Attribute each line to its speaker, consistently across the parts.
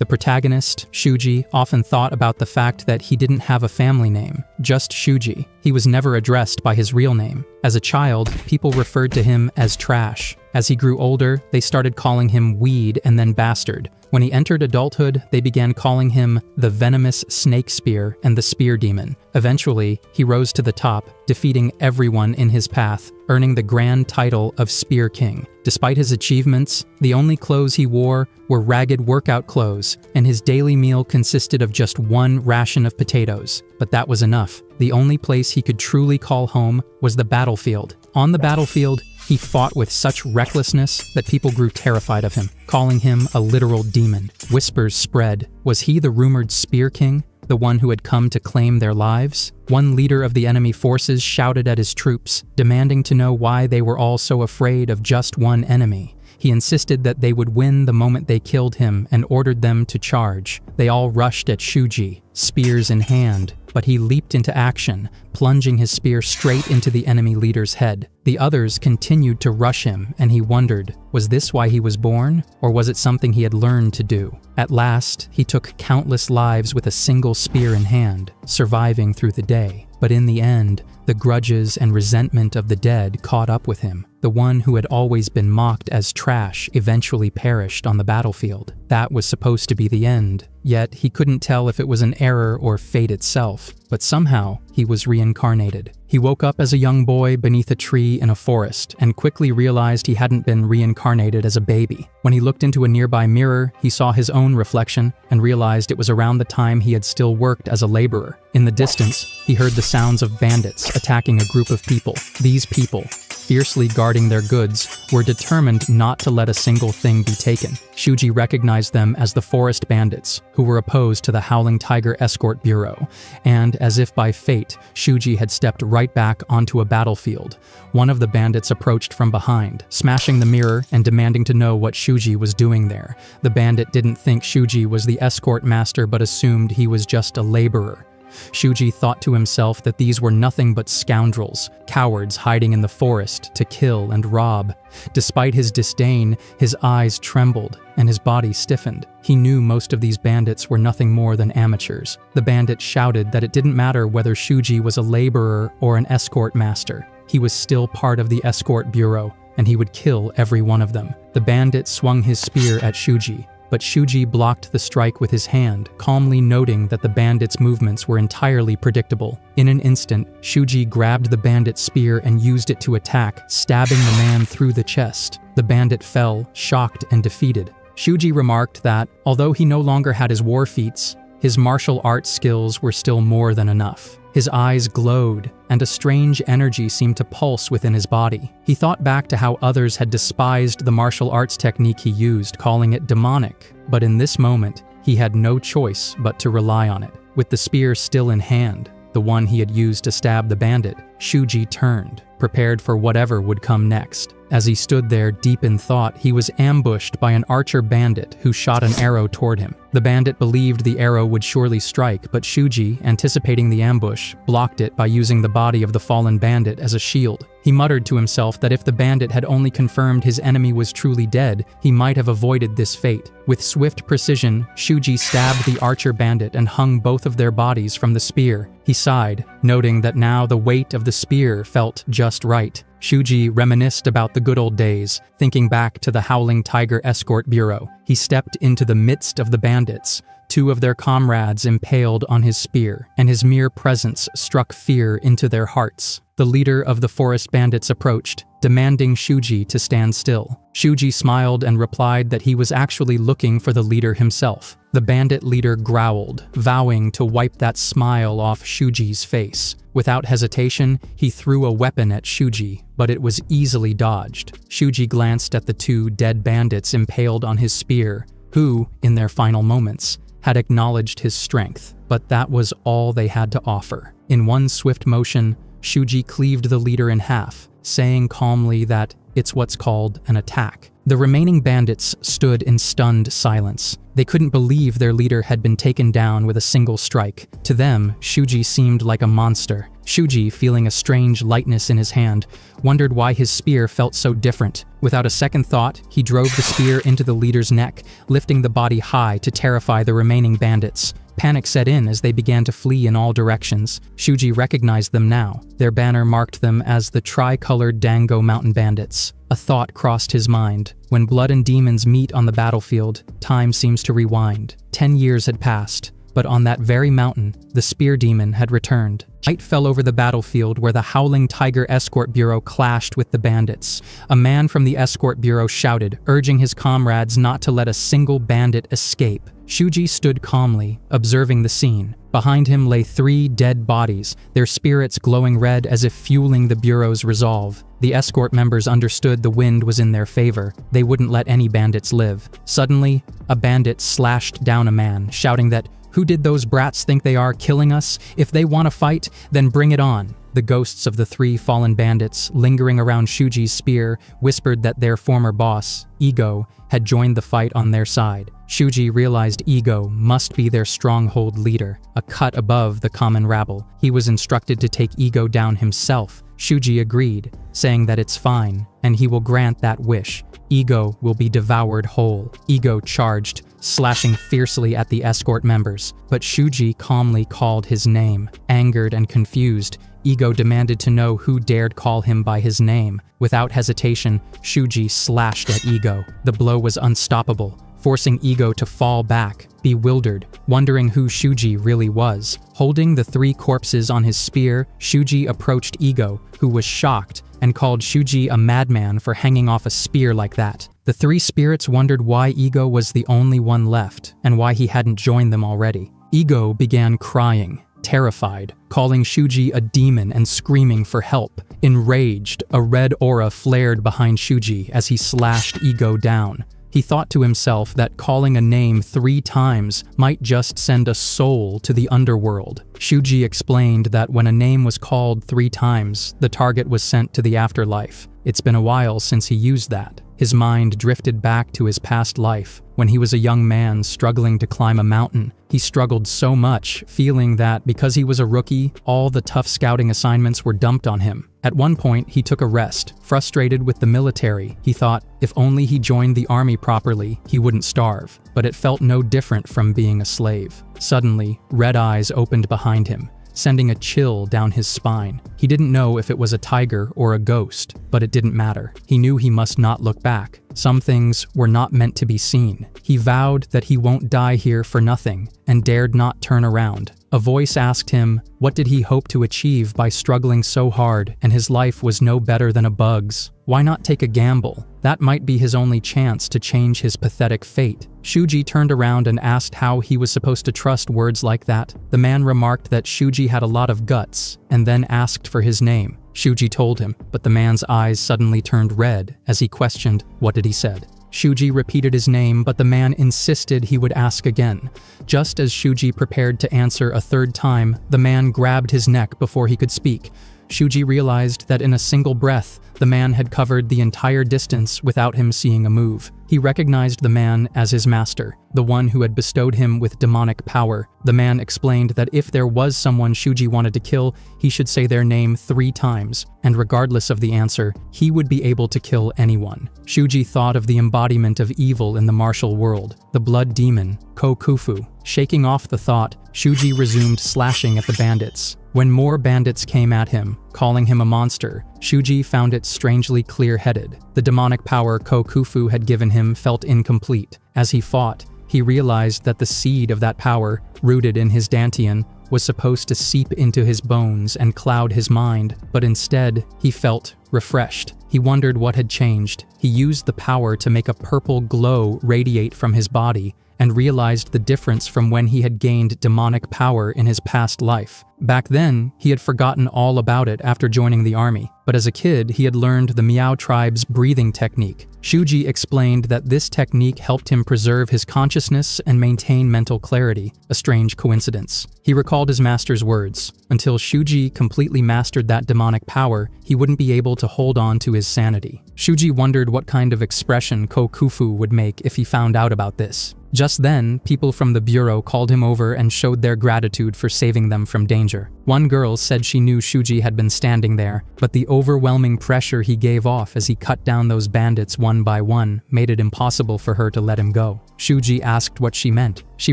Speaker 1: The protagonist, Shuji, often thought about the fact that he didn't have a family name, just Shuji. He was never addressed by his real name. As a child, people referred to him as trash. As he grew older, they started calling him weed and then bastard. When he entered adulthood, they began calling him the venomous snake spear and the spear demon. Eventually, he rose to the top, defeating everyone in his path, earning the grand title of Spear King. Despite his achievements, the only clothes he wore were ragged workout clothes, and his daily meal consisted of just one ration of potatoes. But that was enough. The only place he could truly call home was the battlefield. On the battlefield, he fought with such recklessness that people grew terrified of him, calling him a literal demon. Whispers spread. Was he the rumored Spear King, the one who had come to claim their lives? One leader of the enemy forces shouted at his troops, demanding to know why they were all so afraid of just one enemy. He insisted that they would win the moment they killed him and ordered them to charge. They all rushed at Shuji, spears in hand, but he leaped into action, plunging his spear straight into the enemy leader's head. The others continued to rush him, and he wondered, was this why he was born, or was it something he had learned to do? At last, he took countless lives with a single spear in hand, surviving through the day. But in the end, the grudges and resentment of the dead caught up with him. The one who had always been mocked as trash eventually perished on the battlefield. That was supposed to be the end, yet he couldn't tell if it was an error or fate itself. But somehow, he was reincarnated. He woke up as a young boy beneath a tree in a forest and quickly realized he hadn't been reincarnated as a baby. When he looked into a nearby mirror, he saw his own reflection and realized it was around the time he had still worked as a laborer. In the distance, he heard the sounds of bandits attacking a group of people. These people, fiercely guarding their goods, were determined not to let a single thing be taken. Shuji recognized them as the forest bandits, who were opposed to the Howling Tiger Escort Bureau, and as if by fate, Shuji had stepped right back onto a battlefield. One of the bandits approached from behind, smashing the mirror and demanding to know what Shuji was doing there. The bandit didn't think Shuji was the escort master but assumed he was just a laborer. Shuji thought to himself that these were nothing but scoundrels, cowards hiding in the forest to kill and rob. Despite his disdain, his eyes trembled and his body stiffened. He knew most of these bandits were nothing more than amateurs. The bandit shouted that it didn't matter whether Shuji was a laborer or an escort master. He was still part of the escort bureau, and he would kill every one of them. The bandit swung his spear at Shuji, but Shuji blocked the strike with his hand, calmly noting that the bandit's movements were entirely predictable. In an instant, Shuji grabbed the bandit's spear and used it to attack, stabbing the man through the chest. The bandit fell, shocked and defeated. Shuji remarked that, although he no longer had his war feats, his martial arts skills were still more than enough. His eyes glowed, and a strange energy seemed to pulse within his body. He thought back to how others had despised the martial arts technique he used, calling it demonic. But in this moment, he had no choice but to rely on it. With the spear still in hand, the one he had used to stab the bandit, Shuji turned, prepared for whatever would come next. As he stood there deep in thought, he was ambushed by an archer bandit who shot an arrow toward him. The bandit believed the arrow would surely strike, but Shuji, anticipating the ambush, blocked it by using the body of the fallen bandit as a shield. He muttered to himself that if the bandit had only confirmed his enemy was truly dead, he might have avoided this fate. With swift precision, Shuji stabbed the archer bandit and hung both of their bodies from the spear. He sighed, noting that now the weight of the spear felt just right. Shuji reminisced about the good old days, thinking back to the Howling Tiger Escort Bureau. He stepped into the midst of the bandits, two of their comrades impaled on his spear, and his mere presence struck fear into their hearts. The leader of the forest bandits approached, demanding Shuji to stand still. Shuji smiled and replied that he was actually looking for the leader himself. The bandit leader growled, vowing to wipe that smile off Shuji's face. Without hesitation, he threw a weapon at Shuji, but it was easily dodged. Shuji glanced at the two dead bandits impaled on his spear, who, in their final moments, had acknowledged his strength. But that was all they had to offer. In one swift motion, Shuji cleaved the leader in half, saying calmly that it's what's called an attack. The remaining bandits stood in stunned silence, They couldn't believe their leader had been taken down with a single strike. To them, Shuji seemed like a monster. Shuji, feeling a strange lightness in his hand, wondered why his spear felt so different. Without a second thought, he drove the spear into the leader's neck, lifting the body high to terrify the remaining bandits. Panic set in as they began to flee in all directions. Shuji recognized them now. Their banner marked them as the tri-colored Dango Mountain Bandits. A thought crossed his mind. When blood and demons meet on the battlefield, time seems to rewind. 10 years had passed, but on that very mountain, the Spear Demon had returned. Night fell over the battlefield where the Howling Tiger Escort Bureau clashed with the bandits. A man from the Escort Bureau shouted, urging his comrades not to let a single bandit escape. Shuji stood calmly, observing the scene. Behind him lay 3 dead bodies, their spirits glowing red as if fueling the Bureau's resolve. The escort members understood the wind was in their favor. They wouldn't let any bandits live. Suddenly, a bandit slashed down a man, shouting that, "Who did those brats think they are, killing us? If they want to fight, then bring it on." The ghosts of the 3 fallen bandits, lingering around Shuji's spear, whispered that their former boss, Ego, had joined the fight on their side. Shuji realized Ego must be their stronghold leader, a cut above the common rabble. He was instructed to take Ego down himself. Shuji agreed, saying that it's fine, and he will grant that wish. Ego will be devoured whole. Ego charged, slashing fiercely at the escort members, but Shuji calmly called his name. Angered and confused, Ego demanded to know who dared call him by his name. Without hesitation, Shuji slashed at Ego. The blow was unstoppable, forcing Ego to fall back, bewildered, wondering who Shuji really was. Holding the 3 corpses on his spear, Shuji approached Ego, who was shocked, and called Shuji a madman for hanging off a spear like that. The 3 spirits wondered why Ego was the only one left, and why he hadn't joined them already. Ego began crying, terrified, calling Shuji a demon and screaming for help. Enraged, a red aura flared behind Shuji as he slashed Ego down. He thought to himself that calling a name 3 times might just send a soul to the underworld. Shuji explained that when a name was called 3 times, the target was sent to the afterlife. It's been a while since he used that. His mind drifted back to his past life, when he was a young man struggling to climb a mountain. He struggled so much, feeling that because he was a rookie, all the tough scouting assignments were dumped on him. At one point, he took a rest. Frustrated with the military, he thought if only he joined the army properly, he wouldn't starve. But it felt no different from being a slave. Suddenly, red eyes opened behind him, sending a chill down his spine. He didn't know if it was a tiger or a ghost, but it didn't matter. He knew he must not look back. Some things were not meant to be seen. He vowed that he won't die here for nothing, and dared not turn around. A voice asked him, what did he hope to achieve by struggling so hard, and his life was no better than a bug's? Why not take a gamble? That might be his only chance to change his pathetic fate. Shuji turned around and asked how he was supposed to trust words like that. The man remarked that Shuji had a lot of guts, and then asked for his name. Shuji told him, but the man's eyes suddenly turned red as he questioned what he said. Shuji repeated his name, but the man insisted he would ask again. Just as Shuji prepared to answer a 3rd time, the man grabbed his neck before he could speak. Shuji realized that in a single breath, the man had covered the entire distance without him seeing a move. He recognized the man as his master, the one who had bestowed him with demonic power. The man explained that if there was someone Shuji wanted to kill, he should say their name 3 times, and regardless of the answer, he would be able to kill anyone. Shuji thought of the embodiment of evil in the martial world, the blood demon, Kokufu. Shaking off the thought, Shuji resumed slashing at the bandits. When more bandits came at him, calling him a monster, Shuji found it strangely clear-headed. The demonic power Kokufu had given him felt incomplete. As he fought, he realized that the seed of that power, rooted in his dantian, was supposed to seep into his bones and cloud his mind, but instead, he felt refreshed. He wondered what had changed. He used the power to make a purple glow radiate from his body, and realized the difference from when he had gained demonic power in his past life. Back then, he had forgotten all about it after joining the army, but as a kid, he had learned the Miao tribe's breathing technique. Shuji explained that this technique helped him preserve his consciousness and maintain mental clarity, a strange coincidence. He recalled his master's words. Until Shuji completely mastered that demonic power, he wouldn't be able to hold on to his sanity. Shuji wondered what kind of expression Kokufu would make if he found out about this. Just then, people from the bureau called him over and showed their gratitude for saving them from danger. One girl said she knew Shuji had been standing there, but the overwhelming pressure he gave off as he cut down those bandits one by one made it impossible for her to let him go. Shuji asked what she meant. She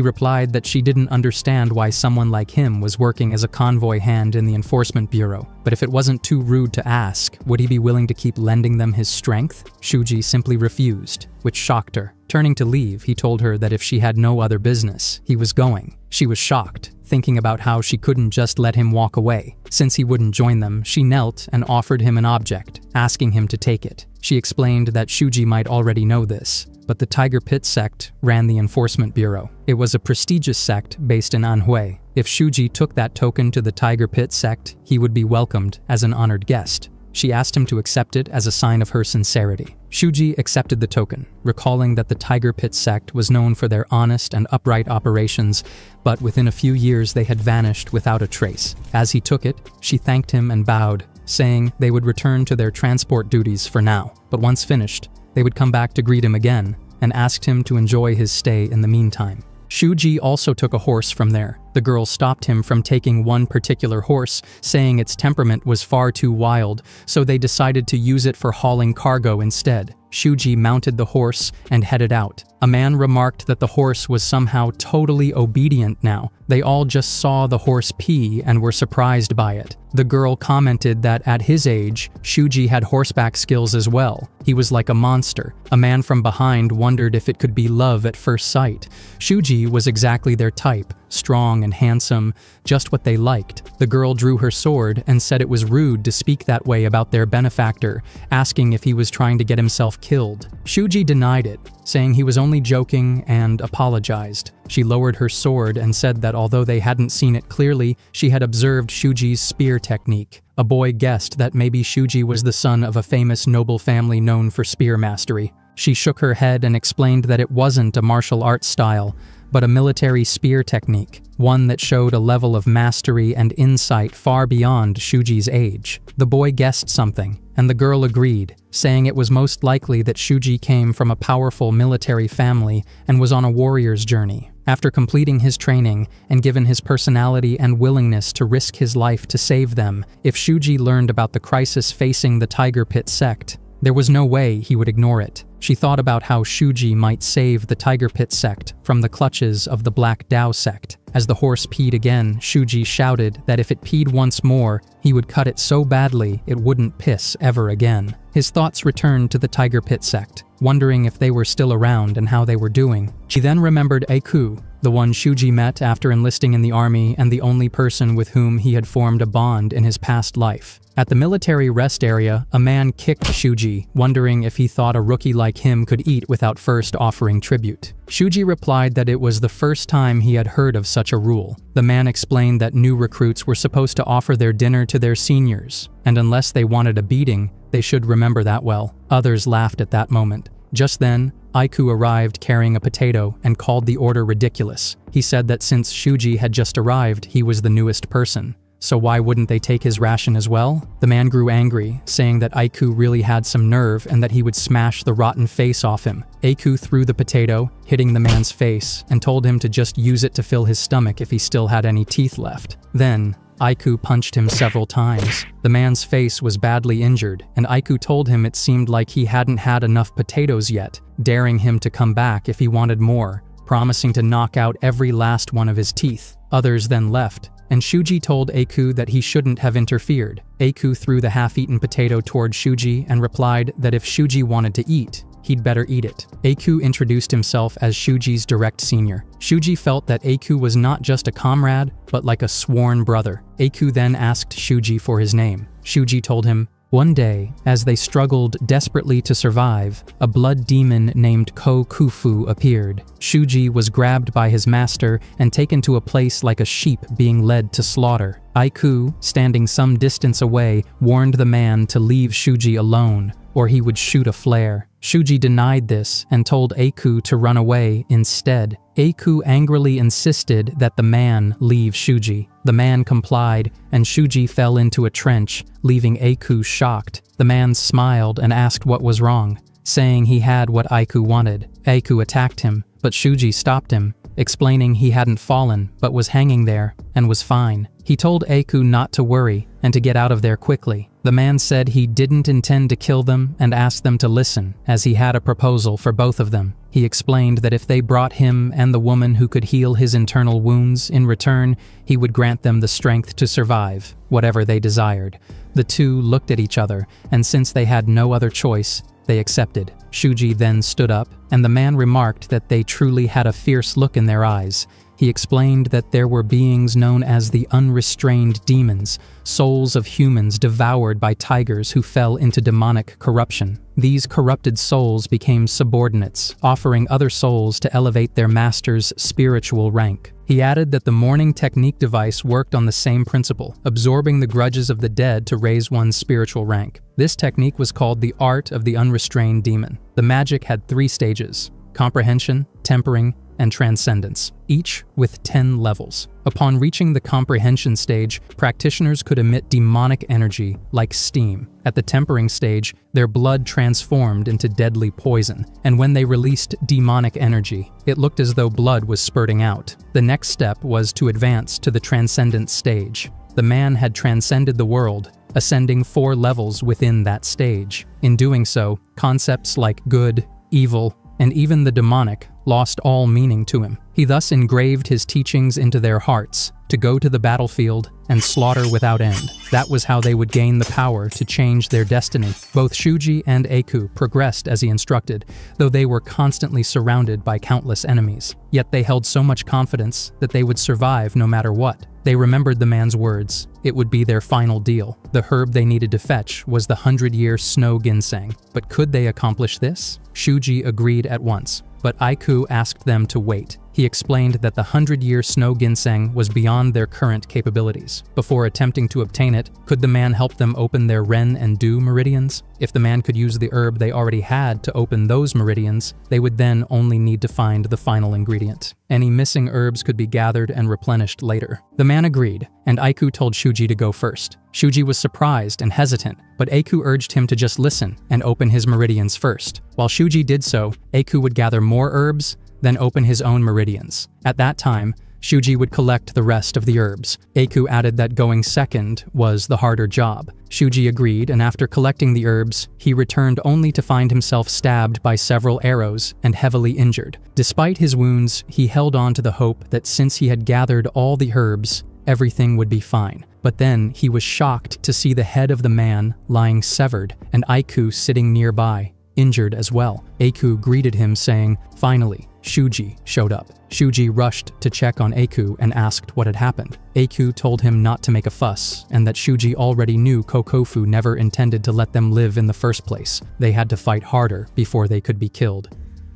Speaker 1: replied that she didn't understand why someone like him was working as a convoy hand in the enforcement bureau, but if it wasn't too rude to ask, would he be willing to keep lending them his strength? Shuji simply refused, which shocked her. Turning to leave, he told her that if she had no other business, he was going. She was shocked, thinking about how she couldn't just let him walk away. Since he wouldn't join them, she knelt and offered him an object, asking him to take it. She explained that Shuji might already know this, but the Tiger Pit sect ran the enforcement bureau. It was a prestigious sect based in Manhwa. If Shuji took that token to the Tiger Pit sect, he would be welcomed as an honored guest. She asked him to accept it as a sign of her sincerity. Shuji accepted the token, recalling that the Tiger Pit sect was known for their honest and upright operations, but within a few years they had vanished without a trace. As he took it, she thanked him and bowed, saying they would return to their transport duties for now, but once finished, they would come back to greet him again, and asked him to enjoy his stay in the meantime. Shuji also took a horse from there. The girl stopped him from taking one particular horse, saying its temperament was far too wild, so they decided to use it for hauling cargo instead. Shuji mounted the horse and headed out. A man remarked that the horse was somehow totally obedient now. They all just saw the horse pee and were surprised by it. The girl commented that at his age, Shuji had horseback skills as well. He was like a monster. A man from behind wondered if it could be love at first sight. Shuji was exactly their type, strong and handsome, just what they liked. The girl drew her sword and said it was rude to speak that way about their benefactor, asking if he was trying to get himself killed. Shuji denied it, saying he was only joking and apologized. She lowered her sword and said that although they hadn't seen it clearly, she had observed Shuji's spear technique. A boy guessed that maybe Shuji was the son of a famous noble family known for spear mastery. She shook her head and explained that it wasn't a martial arts style, but a military spear technique, one that showed a level of mastery and insight far beyond Shuji's age. The boy guessed something, and the girl agreed, saying it was most likely that Shuji came from a powerful military family and was on a warrior's journey. After completing his training and given his personality and willingness to risk his life to save them, if Shuji learned about the crisis facing the Tiger Pit sect, there was no way he would ignore it. She thought about how Shuji might save the Tiger Pit sect from the clutches of the Black Dao sect. As the horse peed again, Shuji shouted that if it peed once more, he would cut it so badly it wouldn't piss ever again. His thoughts returned to the Tiger Pit sect, wondering if they were still around and how they were doing. She then remembered Aku, the one Shuji met after enlisting in the army and the only person with whom he had formed a bond in his past life. At the military rest area, a man kicked Shuji, wondering if he thought a rookie like him could eat without first offering tribute. Shuji replied that it was the first time he had heard of such a rule. The man explained that new recruits were supposed to offer their dinner to their seniors, and unless they wanted a beating, they should remember that well. Others laughed at that moment. Just then, Aiku arrived carrying a potato and called the order ridiculous. He said that since Shuji had just arrived, he was the newest person. So why wouldn't they take his ration as well? The man grew angry, saying that Aiku really had some nerve and that he would smash the rotten face off him. Aiku threw the potato, hitting the man's face, and told him to just use it to fill his stomach if he still had any teeth left. Then, Aiku punched him several times. The man's face was badly injured, and Aiku told him it seemed like he hadn't had enough potatoes yet, daring him to come back if he wanted more, promising to knock out every last one of his teeth. Others then left, and Shuji told Aiku that he shouldn't have interfered. Aiku threw the half-eaten potato toward Shuji and replied that if Shuji wanted to eat, he'd better eat it. Aiku introduced himself as Shuji's direct senior. Shuji felt that Aiku was not just a comrade, but like a sworn brother. Aiku then asked Shuji for his name. Shuji told him, one day, as they struggled desperately to survive, a blood demon named Ko Kufu appeared. Shuji was grabbed by his master and taken to a place like a sheep being led to slaughter. Aiku, standing some distance away, warned the man to leave Shuji alone, or he would shoot a flare. Shuji denied this and told Aiku to run away instead. Aiku angrily insisted that the man leave Shuji. The man complied, and Shuji fell into a trench, leaving Aiku shocked. The man smiled and asked what was wrong, saying he had what Aiku wanted. Aiku attacked him, but Shuji stopped him, explaining he hadn't fallen but was hanging there and was fine. He told Aku not to worry and to get out of there quickly. The man said he didn't intend to kill them and asked them to listen, as he had a proposal for both of them. He explained that if they brought him and the woman who could heal his internal wounds in return, he would grant them the strength to survive, whatever they desired. The two looked at each other, and since they had no other choice, they accepted. Shuji then stood up, and the man remarked that they truly had a fierce look in their eyes. He explained that there were beings known as the unrestrained demons, souls of humans devoured by tigers who fell into demonic corruption. These corrupted souls became subordinates, offering other souls to elevate their master's spiritual rank. He added that the mourning technique device worked on the same principle, absorbing the grudges of the dead to raise one's spiritual rank. This technique was called the art of the unrestrained demon. The magic had 3 stages: comprehension, tempering, and transcendence, each with 10 levels. Upon reaching the comprehension stage, practitioners could emit demonic energy like steam. At the tempering stage, their blood transformed into deadly poison, and when they released demonic energy, it looked as though blood was spurting out. The next step was to advance to the transcendent stage. The man had transcended the world, ascending 4 levels within that stage. In doing so, concepts like good, evil, and even the demonic lost all meaning to him. He thus engraved his teachings into their hearts, to go to the battlefield and slaughter without end. That was how they would gain the power to change their destiny. Both Shuji and Aku progressed as he instructed, though they were constantly surrounded by countless enemies. Yet they held so much confidence that they would survive no matter what. They remembered the man's words. It would be their final deal. The herb they needed to fetch was the 100-year snow ginseng. But could they accomplish this? Shuji agreed at once, but Aku asked them to wait. He explained that the 100-year snow ginseng was beyond their current capabilities. Before attempting to obtain it, could the man help them open their Ren and Du meridians? If the man could use the herb they already had to open those meridians, they would then only need to find the final ingredient. Any missing herbs could be gathered and replenished later. The man agreed, and Aku told Shuji to go first. Shuji was surprised and hesitant, but Aku urged him to just listen and open his meridians first. While Shuji did so, Aku would gather more herbs, then open his own meridians. At that time, Shuji would collect the rest of the herbs. Aku added that going second was the harder job. Shuji agreed, and after collecting the herbs, he returned only to find himself stabbed by several arrows and heavily injured. Despite his wounds, he held on to the hope that since he had gathered all the herbs, everything would be fine. But then he was shocked to see the head of the man lying severed and Aku sitting nearby, injured as well. Aku greeted him saying, "Finally, Shuji showed up." Shuji rushed to check on Aku and asked what had happened. Aku told him not to make a fuss, and that Shuji already knew Kokofu never intended to let them live in the first place. They had to fight harder before they could be killed.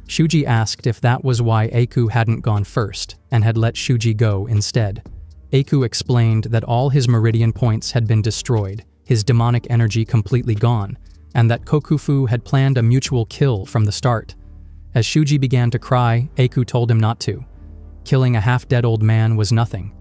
Speaker 1: Shuji asked if that was why Aku hadn't gone first, and had let Shuji go instead. Aku explained that all his meridian points had been destroyed, his demonic energy completely gone, and that Kokufu had planned a mutual kill from the start. As Shuji began to cry, Aku told him not to. Killing a half-dead old man was nothing.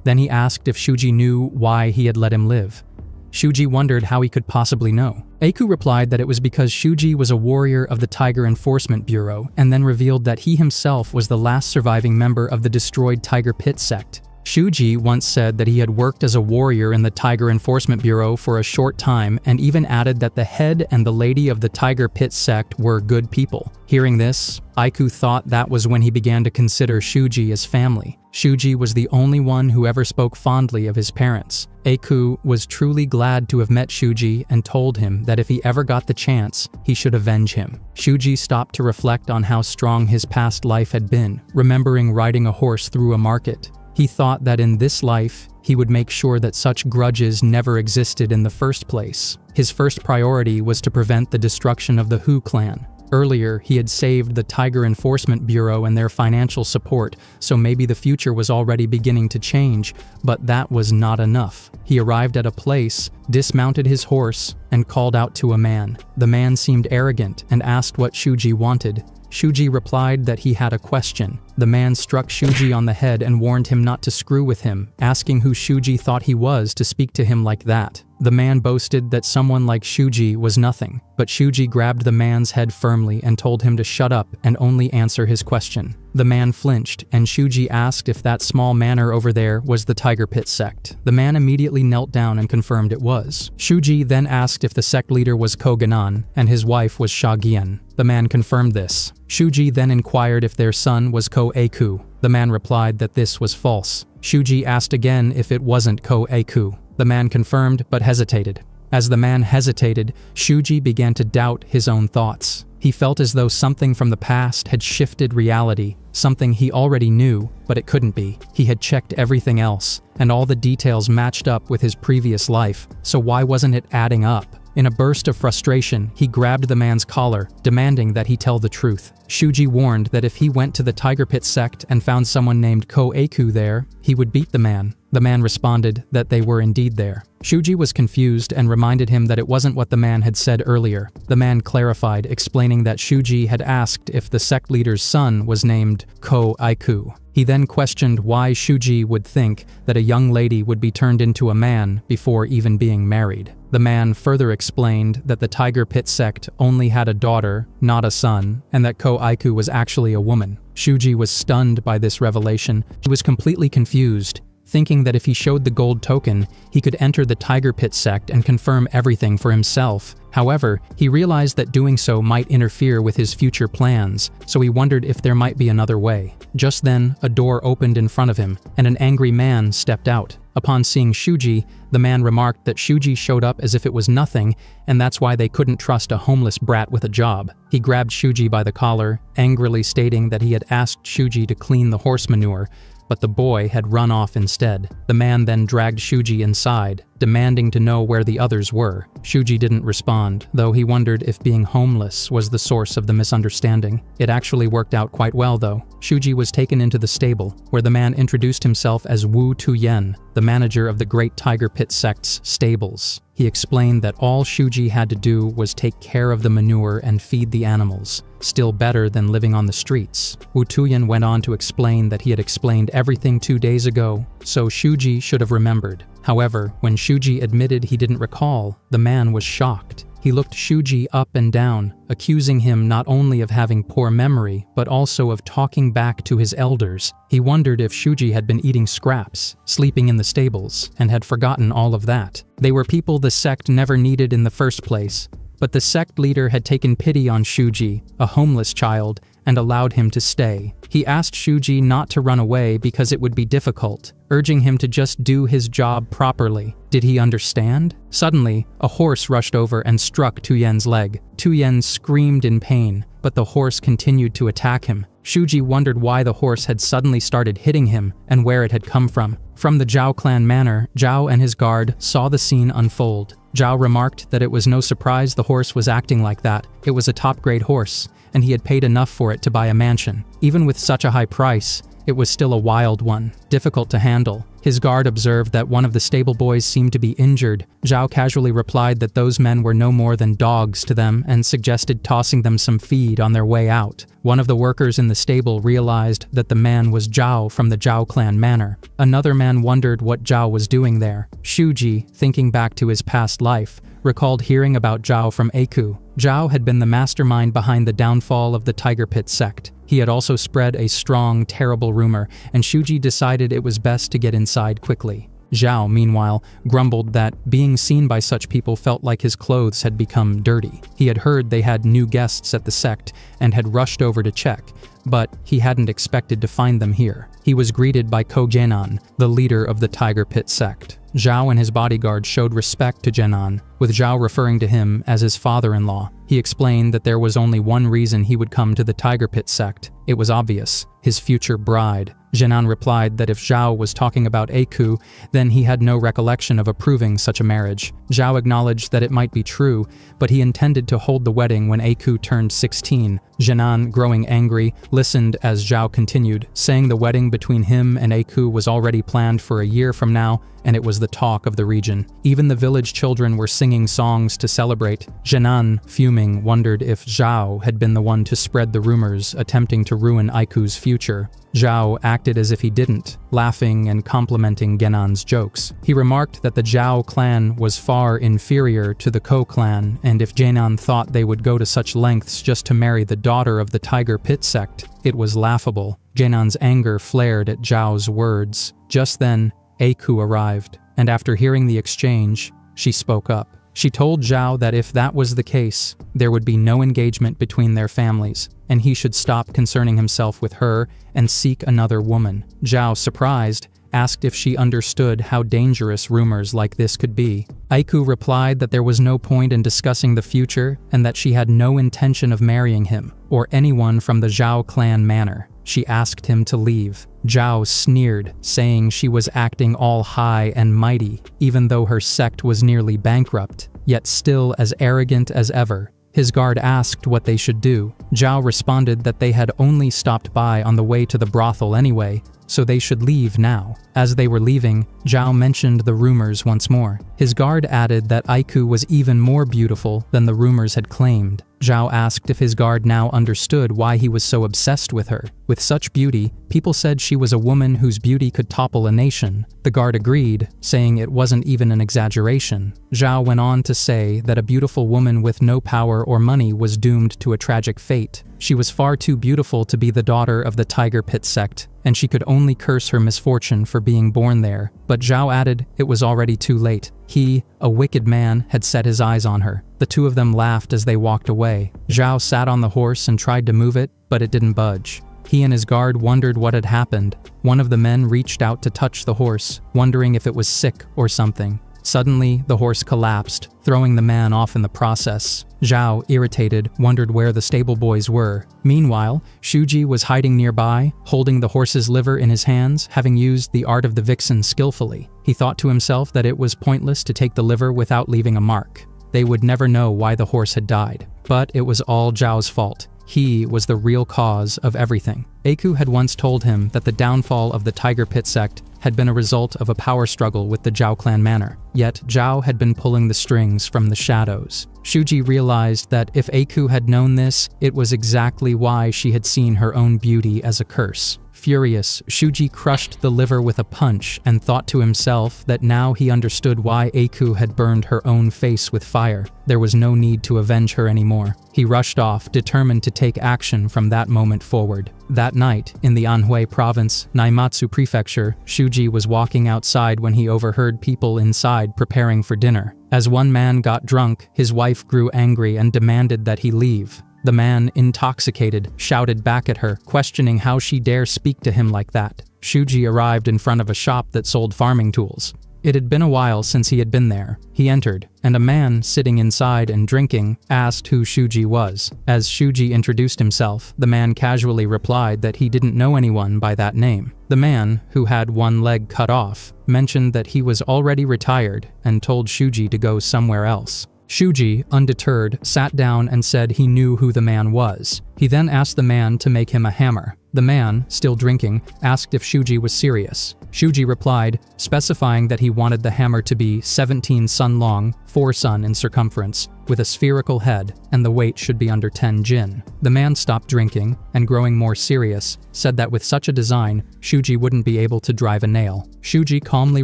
Speaker 1: Then he asked if Shuji knew why he had let him live. Shuji wondered how he could possibly know. Aku replied that it was because Shuji was a warrior of the Tiger Enforcement Bureau, and then revealed that he himself was the last surviving member of the destroyed Tiger Pit sect. Shuji once said that he had worked as a warrior in the Tiger Enforcement Bureau for a short time, and even added that the head and the lady of the Tiger Pit sect were good people. Hearing this, Aku thought that was when he began to consider Shuji as family. Shuji was the only one who ever spoke fondly of his parents. Aku was truly glad to have met Shuji and told him that if he ever got the chance, he should avenge him. Shuji stopped to reflect on how strong his past life had been, remembering riding a horse through a market. He thought that in this life, he would make sure that such grudges never existed in the first place. His first priority was to prevent the destruction of the Hu clan. Earlier, he had saved the Tiger Enforcement Bureau and their financial support, so maybe the future was already beginning to change, but that was not enough. He arrived at a place, dismounted his horse, and called out to a man. The man seemed arrogant and asked what Shuji wanted. Shuji replied that he had a question. The man struck Shuji on the head and warned him not to screw with him, asking who Shuji thought he was to speak to him like that. The man boasted that someone like Shuji was nothing, but Shuji grabbed the man's head firmly and told him to shut up and only answer his question. The man flinched, and Shuji asked if that small manor over there was the Tiger Pit sect. The man immediately knelt down and confirmed it was. Shuji then asked if the sect leader was Koganan and his wife was Shagian. The man confirmed this. Shuji then inquired if their son was Ko-Aku. The man replied that this was false. Shuji asked again if it wasn't Ko-Aku. The man confirmed but hesitated. As the man hesitated, Shuji began to doubt his own thoughts. He felt as though something from the past had shifted reality, something he already knew, but it couldn't be. He had checked everything else, and all the details matched up with his previous life, so why wasn't it adding up? In a burst of frustration, he grabbed the man's collar, demanding that he tell the truth. Shuji warned that if he went to the Tiger Pit sect and found someone named Ko-Aku there, he would beat the man. The man responded that they were indeed there. Shuji was confused and reminded him that it wasn't what the man had said earlier. The man clarified, explaining that Shuji had asked if the sect leader's son was named Ko-Aku. He then questioned why Shuji would think that a young lady would be turned into a man before even being married. The man further explained that the Tiger Pit sect only had a daughter, not a son, and that Ko-Aku was actually a woman. Shuji was stunned by this revelation. He was completely confused, thinking that if he showed the gold token, he could enter the Tiger Pit sect and confirm everything for himself. However, he realized that doing so might interfere with his future plans, so he wondered if there might be another way. Just then, a door opened in front of him, and an angry man stepped out. Upon seeing Shuji, the man remarked that Shuji showed up as if it was nothing, and that's why they couldn't trust a homeless brat with a job. He grabbed Shuji by the collar, angrily stating that he had asked Shuji to clean the horse manure, but the boy had run off instead. The man then dragged Shuji inside, demanding to know where the others were. Shuji didn't respond, though he wondered if being homeless was the source of the misunderstanding. It actually worked out quite well, though. Shuji was taken into the stable, where the man introduced himself as Wu Tuyen, the manager of the Great Tiger Pit sect's stables. He explained that all Shuji had to do was take care of the manure and feed the animals, still better than living on the streets. Wu Tuyen went on to explain that he had explained everything 2 days ago, so Shuji should have remembered. However, when Shuji admitted he didn't recall, the man was shocked. He looked Shuji up and down, accusing him not only of having poor memory, but also of talking back to his elders. He wondered if Shuji had been eating scraps, sleeping in the stables, and had forgotten all of that. They were people the sect never needed in the first place, but the sect leader had taken pity on Shuji, a homeless child, and allowed him to stay. He asked Shuji not to run away because it would be difficult, urging him to just do his job properly. Did he understand? Suddenly, a horse rushed over and struck Tuyen's leg. Tuyen screamed in pain, but the horse continued to attack him. Shuji wondered why the horse had suddenly started hitting him and where it had come from. From the Zhao clan manor, Zhao and his guard saw the scene unfold. Zhao remarked that it was no surprise the horse was acting like that. It was a top-grade horse, and he had paid enough for it to buy a mansion. Even with such a high price, it was still a wild one, difficult to handle. His guard observed that one of the stable boys seemed to be injured. Zhao casually replied that those men were no more than dogs to them and suggested tossing them some feed on their way out. One of the workers in the stable realized that the man was Zhao from the Zhao clan manor. Another man wondered what Zhao was doing there. Shuji, thinking back to his past life, recalled hearing about Zhao from Aku. Zhao had been the mastermind behind the downfall of the Tiger Pit sect. He had also spread a strong, terrible rumor, and Shuji decided it was best to get inside quickly. Zhao, meanwhile, grumbled that being seen by such people felt like his clothes had become dirty. He had heard they had new guests at the sect and had rushed over to check, but he hadn't expected to find them here. He was greeted by Ko-Genan, the leader of the Tiger Pit sect. Zhao and his bodyguard showed respect to Genan, with Zhao referring to him as his father-in-law. He explained that there was only one reason he would come to the Tiger Pit sect. It was obvious: his future bride. Jinan replied that if Zhao was talking about Aku, then he had no recollection of approving such a marriage. Zhao acknowledged that it might be true, but he intended to hold the wedding when Aku turned 16. Jinan, growing angry, listened as Zhao continued, saying the wedding between him and Aku was already planned for a year from now, and it was the talk of the region. Even the village children were singing songs to celebrate. Jinan, fuming, wondered if Zhao had been the one to spread the rumors, attempting to ruin Aiku's future. Zhao acted as if he didn't, laughing and complimenting Genan's jokes. He remarked that the Zhao clan was far inferior to the Ko clan, and if Genan thought they would go to such lengths just to marry the daughter of the Tiger Pit sect, it was laughable. Genan's anger flared at Zhao's words. Just then, Aku arrived, and after hearing the exchange, she spoke up. She told Zhao that if that was the case, there would be no engagement between their families, and he should stop concerning himself with her and seek another woman. Zhao, surprised, asked if she understood how dangerous rumors like this could be. Aku replied that there was no point in discussing the future and that she had no intention of marrying him or anyone from the Zhao clan manor. She asked him to leave. Zhao sneered, saying she was acting all high and mighty, even though her sect was nearly bankrupt, yet still as arrogant as ever. His guard asked what they should do. Zhao responded that they had only stopped by on the way to the brothel anyway, so they should leave now. As they were leaving, Zhao mentioned the rumors once more. His guard added that Aiku was even more beautiful than the rumors had claimed. Zhao asked if his guard now understood why he was so obsessed with her. With such beauty, people said she was a woman whose beauty could topple a nation. The guard agreed, saying it wasn't even an exaggeration. Zhao went on to say that a beautiful woman with no power or money was doomed to a tragic fate. She was far too beautiful to be the daughter of the Tiger Pit sect, and she could only curse her misfortune for being born there. But Zhao added it was already too late. He, a wicked man, had set his eyes on her. The two of them laughed as they walked away. Zhao sat on the horse and tried to move it, but it didn't budge. He and his guard wondered what had happened. One of the men reached out to touch the horse, wondering if it was sick or something. Suddenly, the horse collapsed, throwing the man off in the process. Zhao, irritated, wondered where the stable boys were. Meanwhile, Shuji was hiding nearby, holding the horse's liver in his hands, having used the art of the vixen skillfully. He thought to himself that it was pointless to take the liver without leaving a mark. They would never know why the horse had died. But it was all Zhao's fault. He was the real cause of everything. Aku had once told him that the downfall of the Tiger Pit sect had been a result of a power struggle with the Zhao clan manor. Yet Zhao had been pulling the strings from the shadows. Shuji realized that if Aku had known this, it was exactly why she had seen her own beauty as a curse. Furious, Shuji crushed the liver with a punch and thought to himself that now he understood why Aku had burned her own face with fire. There was no need to avenge her anymore. He rushed off, determined to take action from that moment forward. That night, in the Anhui province, Naimatsu prefecture, Shuji was walking outside when he overheard people inside preparing for dinner. As one man got drunk, his wife grew angry and demanded that he leave. The man, intoxicated, shouted back at her, questioning how she dare speak to him like that. Shuji arrived in front of a shop that sold farming tools. It had been a while since he had been there. He entered, and a man sitting inside and drinking asked who Shuji was. As Shuji introduced himself, the man casually replied that he didn't know anyone by that name. The man, who had one leg cut off, mentioned that he was already retired and told Shuji to go somewhere else. Shuji, undeterred, sat down and said he knew who the man was. He then asked the man to make him a hammer. The man, still drinking, asked if Shuji was serious. Shuji replied, specifying that he wanted the hammer to be 17 sun long, 4 sun in circumference, with a spherical head, and the weight should be under 10 jin. The man stopped drinking, and growing more serious, said that with such a design, Shuji wouldn't be able to drive a nail. Shuji calmly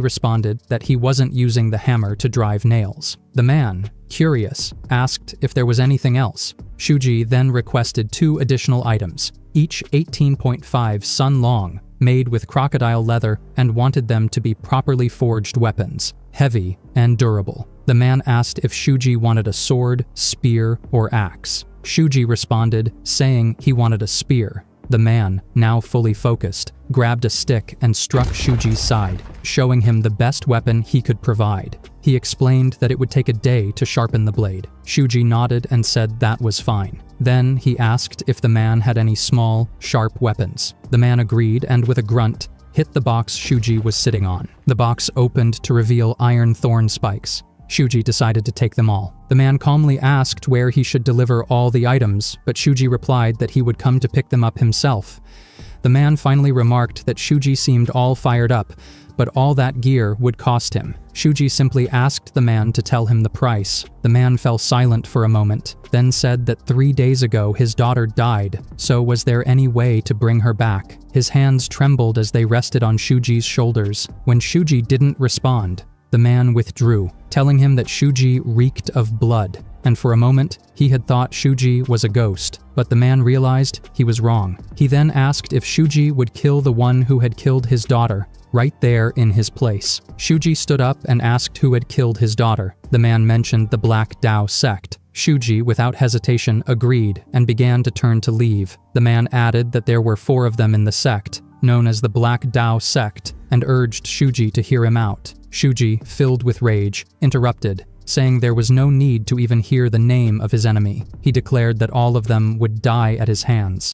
Speaker 1: responded that he wasn't using the hammer to drive nails. The man, curious, asked if there was anything else. Shuji then requested 2 additional items, each 18.5 sun long, made with crocodile leather, and wanted them to be properly forged weapons, heavy and durable. The man asked if Shuji wanted a sword, spear, or axe. Shuji responded, saying he wanted a spear. The man, now fully focused, grabbed a stick and struck Shuji's side, showing him the best weapon he could provide. He explained that it would take a day to sharpen the blade. Shuji nodded and said that was fine. Then he asked if the man had any small, sharp weapons. The man agreed and with a grunt, hit the box Shuji was sitting on. The box opened to reveal iron thorn spikes. Shuji decided to take them all. The man calmly asked where he should deliver all the items, but Shuji replied that he would come to pick them up himself. The man finally remarked that Shuji seemed all fired up, but all that gear would cost him. Shuji simply asked the man to tell him the price. The man fell silent for a moment, then said that 3 days ago his daughter died, so was there any way to bring her back? His hands trembled as they rested on Shuji's shoulders. When Shuji didn't respond, the man withdrew, telling him that Shuji reeked of blood, and for a moment, he had thought Shuji was a ghost, but the man realized he was wrong. He then asked if Shuji would kill the one who had killed his daughter, right there in his place. Shuji stood up and asked who had killed his daughter. The man mentioned the Black Dao sect. Shuji, without hesitation, agreed and began to turn to leave. The man added that there were 4 of them in the sect, known as the Black Dao sect, and urged Shuji to hear him out. Shuji, filled with rage, interrupted, saying there was no need to even hear the name of his enemy. He declared that all of them would die at his hands.